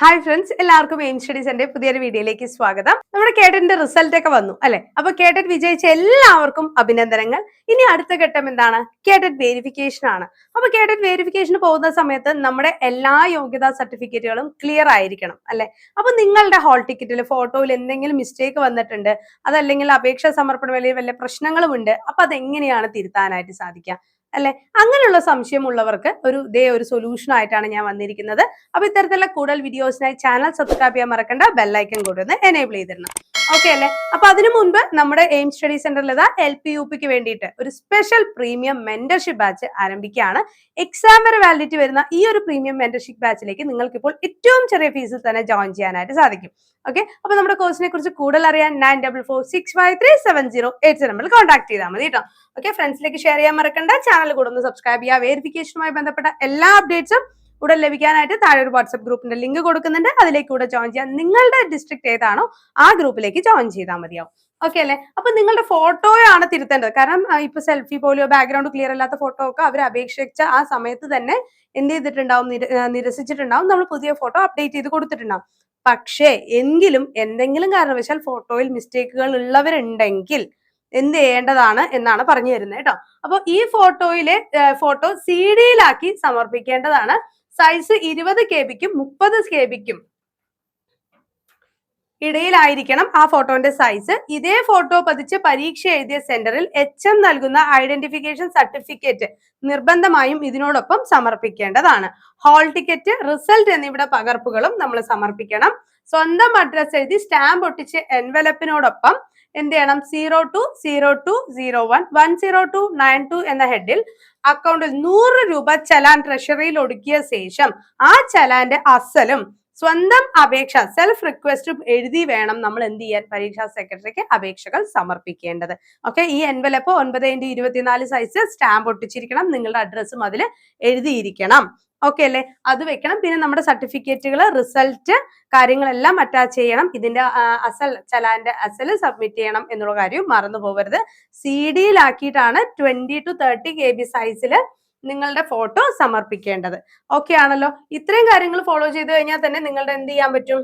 Hi friends, എല്ലാവർക്കും aim സ്റ്റഡീസിന്റെ പുതിയൊരു വീഡിയോയിലേക്ക് സ്വാഗതം. നമ്മുടെ കേട്ടറ്റിന്റെ റിസൾട്ട് ഒക്കെ വന്നു അല്ലെ? അപ്പൊ കേട്ടറ്റ് വിജയിച്ച എല്ലാവർക്കും അഭിനന്ദനങ്ങൾ. ഇനി അടുത്ത ഘട്ടം എന്താണ്? കേട്ടറ്റ് വെരിഫിക്കേഷൻ ആണ്. അപ്പൊ കേട്ടറ്റ് വെരിഫിക്കേഷന് പോകുന്ന സമയത്ത് നമ്മുടെ എല്ലാ യോഗ്യതാ സർട്ടിഫിക്കറ്റുകളും ക്ലിയർ ആയിരിക്കണം അല്ലെ? അപ്പൊ നിങ്ങളുടെ ഹാൾ ടിക്കറ്റിൽ ഫോട്ടോയിൽ എന്തെങ്കിലും മിസ്റ്റേക്ക് വന്നിട്ടുണ്ട്, അതല്ലെങ്കിൽ അപേക്ഷ സമർപ്പണ വേളയിൽ വല്ല പ്രശ്നങ്ങളും ഉണ്ട്, അപ്പൊ അതെങ്ങനെയാണ് തിരുത്താനായിട്ട് സാധിക്കുക അല്ലെ? അങ്ങനെയുള്ള സംശയമുള്ളവർക്ക് ഒരു സൊല്യൂഷൻ ആയിട്ടാണ് ഞാൻ വന്നിരിക്കുന്നത്. അപ്പൊ ഇത്തരത്തിലുള്ള കൂടുതൽ വീഡിയോസിനായി ചാനൽ സബ്സ്ക്രൈബ് ചെയ്യാൻ മറക്കണ്ട, ബെല്ലൈക്കൺ കൂടി ഒന്ന് എനേബിൾ ചെയ്തിടണം. ഓക്കെ അല്ലെ? അപ്പൊ അതിനു മുൻപ് നമ്മുടെ എയിം സ്റ്റഡി സെന്ററിൽ LP-UPക്ക് വേണ്ടിയിട്ട് ഒരു സ്പെഷ്യൽ പ്രീമിയം മെന്റർഷിപ്പ് ബാച്ച് ആരംഭിക്കുകയാണ്. എക്സാം വരെ വാലിഡിറ്റി വരുന്ന ഈ ഒരു പ്രീമിയം മെന്റർഷിപ്പ് ബാച്ചിലേക്ക് നിങ്ങൾക്ക് ഇപ്പോൾ ഏറ്റവും ചെറിയ ഫീസിൽ തന്നെ ജോയിൻ ചെയ്യാനായിട്ട് സാധിക്കും. ഓക്കെ, അപ്പൊ നമ്മുടെ കോഴ്സിനെ കുറിച്ച് കൂടുതൽ അറിയാൻ 9446537087 നമ്പറിൽ കോൺടാക്ട് ചെയ്താൽ മതി കേട്ടോ. ഓക്കെ, ഫ്രണ്ട്സിലേക്ക് ഷെയർ ചെയ്യാൻ മറക്കണ്ട, ചാനൽ കൂടെ ഒന്ന് സബ്സ്ക്രൈബ് ചെയ്യുക. വെരിഫിക്കേഷനുമായി ബന്ധപ്പെട്ട എല്ലാ അപ്ഡേറ്റ്സും ഉടൻ ലഭിക്കാനായിട്ട് താഴെ ഒരു വാട്സ്ആപ്പ് ഗ്രൂപ്പിന്റെ ലിങ്ക് കൊടുക്കുന്നുണ്ട്, അതിലേക്ക് കൂടെ ജോയിൻ ചെയ്യാം. നിങ്ങളുടെ ഡിസ്ട്രിക്ട് ഏതാണോ ആ ഗ്രൂപ്പിലേക്ക് ജോയിൻ ചെയ്താൽ മതിയാവും. ഓക്കെ അല്ലെ? അപ്പൊ നിങ്ങളുടെ ഫോട്ടോയാണ് തിരുത്തേണ്ടത്. കാരണം ഇപ്പൊ സെൽഫി പോലെയോ ബാക്ക്ഗ്രൗണ്ട് ക്ലിയർ അല്ലാത്ത ഫോട്ടോ ഒക്കെ അവർ അപേക്ഷിച്ച ആ സമയത്ത് തന്നെ എന്ത് ചെയ്തിട്ടുണ്ടാവും, നിരസിച്ചിട്ടുണ്ടാവും. നമ്മൾ പുതിയ ഫോട്ടോ അപ്ഡേറ്റ് ചെയ്ത് കൊടുത്തിട്ടുണ്ടാവും. പക്ഷേ എങ്കിലും എന്തെങ്കിലും കാരണവശാൽ ഫോട്ടോയിൽ മിസ്റ്റേക്കുകൾ ഉള്ളവരുണ്ടെങ്കിൽ എന്ത് ചെയ്യേണ്ടതാണ് എന്നാണ് പറഞ്ഞു തരുന്നത് കേട്ടോ. അപ്പൊ ഈ ഫോട്ടോ CD-യിലാക്കി സമർപ്പിക്കേണ്ടതാണ്. സൈസ് 20 KB-ക്കും 30 KB-ക്കും ഇടയിലായിരിക്കണം ആ ഫോട്ടോന്റെ സൈസ്. ഇതേ ഫോട്ടോ പതിച്ച് പരീക്ഷ എഴുതിയ സെന്ററിൽ HM നൽകുന്ന ഐഡന്റിഫിക്കേഷൻ സർട്ടിഫിക്കറ്റ് നിർബന്ധമായും ഇതിനോടൊപ്പം സമർപ്പിക്കേണ്ടതാണ്. ഹാൾ ടിക്കറ്റ്, റിസൾട്ട് എന്നിവയുടെ പകർപ്പുകളും നമ്മൾ സമർപ്പിക്കണം. സ്വന്തം അഡ്രസ് എഴുതി സ്റ്റാമ്പ് ഒട്ടിച്ച് എൻവലപ്പിനോടൊപ്പം എന്ത് ചെയ്യണം, 0202011092 എന്ന ഹെഡിൽ അക്കൗണ്ടിൽ 100 രൂപ ചലാൻ ട്രഷറിയിൽ ഒടുക്കിയ ശേഷം ആ ചലാന്റെ അസലും സ്വന്തം അപേക്ഷ സെൽഫ് റിക്വസ്റ്റും എഴുതി വേണം നമ്മൾ എന്ത് ചെയ്യാൻ, പരീക്ഷാ സെക്രട്ടറിക്ക് അപേക്ഷകൾ സമർപ്പിക്കേണ്ടത്. ഓക്കെ, ഈ എൻവലപ്പ് 9x24 സൈസ് സ്റ്റാമ്പ് ഒട്ടിച്ചിരിക്കണം, നിങ്ങളുടെ അഡ്രസ്സും അതിൽ എഴുതിയിരിക്കണം. ഓക്കെ അല്ലെ? അത് വെക്കണം. പിന്നെ നമ്മുടെ സർട്ടിഫിക്കറ്റുകൾ, റിസൾട്ട് കാര്യങ്ങളെല്ലാം അറ്റാച്ച് ചെയ്യണം. ഇതിന്റെ ചലാന്റെ അസൽ സബ്മിറ്റ് ചെയ്യണം എന്നുള്ള കാര്യം മറന്നു പോകരുത്. CD-യിലാക്കിയിട്ടാണ് 20 to 30 KB സൈസിൽ നിങ്ങളുടെ ഫോട്ടോ സമർപ്പിക്കേണ്ടത്. ഓക്കെ ആണല്ലോ? ഇത്രയും കാര്യങ്ങൾ ഫോളോ ചെയ്ത് കഴിഞ്ഞാൽ തന്നെ നിങ്ങളുടെ എന്ത് ചെയ്യാൻ പറ്റും,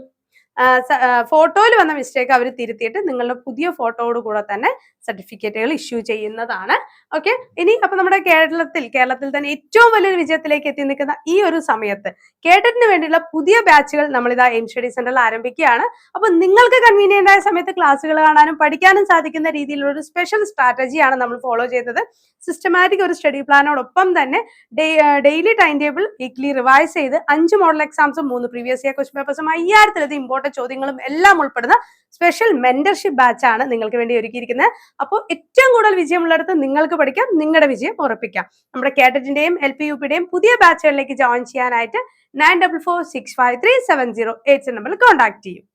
ഫോട്ടോയിൽ വന്ന മിസ്റ്റേക്ക് അവർ തിരുത്തിയിട്ട് നിങ്ങളുടെ പുതിയ ഫോട്ടോയോട് കൂടെ തന്നെ സർട്ടിഫിക്കറ്റുകൾ ഇഷ്യൂ ചെയ്യുന്നതാണ്. ഓക്കെ, ഇനി അപ്പൊ നമ്മുടെ കേരളത്തിൽ തന്നെ ഏറ്റവും വലിയൊരു വിജയത്തിലേക്ക് എത്തി നിൽക്കുന്ന ഈ ഒരു സമയത്ത് കേട്ടറ്റിന് വേണ്ടിയുള്ള പുതിയ ബാച്ചുകൾ നമ്മളിതാ എയിം സ്റ്റഡി സെന്ററിൽ ആരംഭിക്കുകയാണ്. അപ്പൊ നിങ്ങൾക്ക് കൺവീനിയന്റ് ആയ സമയത്ത് ക്ലാസ്സുകൾ കാണാനും പഠിക്കാനും സാധിക്കുന്ന രീതിയിലുള്ള ഒരു സ്പെഷ്യൽ സ്ട്രാറ്റജിയാണ് നമ്മൾ ഫോളോ ചെയ്തത്. സിസ്റ്റമാറ്റിക് ഒരു സ്റ്റഡി പ്ലാനോടൊപ്പം തന്നെ daily time table weekly revise ചെയ്ത് 5 മോഡൽ എക്സാംസും 3 പ്രീവിയസ് ഇയർ ക്വസ്റ്റ്യൻ പേപ്പേഴ്സും 5000 ഇമ്പോർട്ടന്റ് ചോദ്യങ്ങളും എല്ലാം ഉൾപ്പെടുന്ന സ്പെഷ്യൽ മെന്റർഷിപ്പ് ബാച്ച് ആണ് നിങ്ങൾക്ക് വേണ്ടി ഒരുക്കിയിരിക്കുന്നത്. അപ്പോൾ ഏറ്റവും കൂടുതൽ വിജയമുള്ളിടത്ത് നിങ്ങൾക്ക് പഠിക്കാം, നിങ്ങളുടെ വിജയം ഉറപ്പിക്കാം. നമ്മുടെ കേട്ടറ്റിന്റെയും LP-UPയുടെയും പുതിയ ബാച്ചുകളിലേക്ക് ജോയിൻ ചെയ്യാനായിട്ട് 9446537087 നമ്പറിൽ കോൺടാക്ട് ചെയ്യും.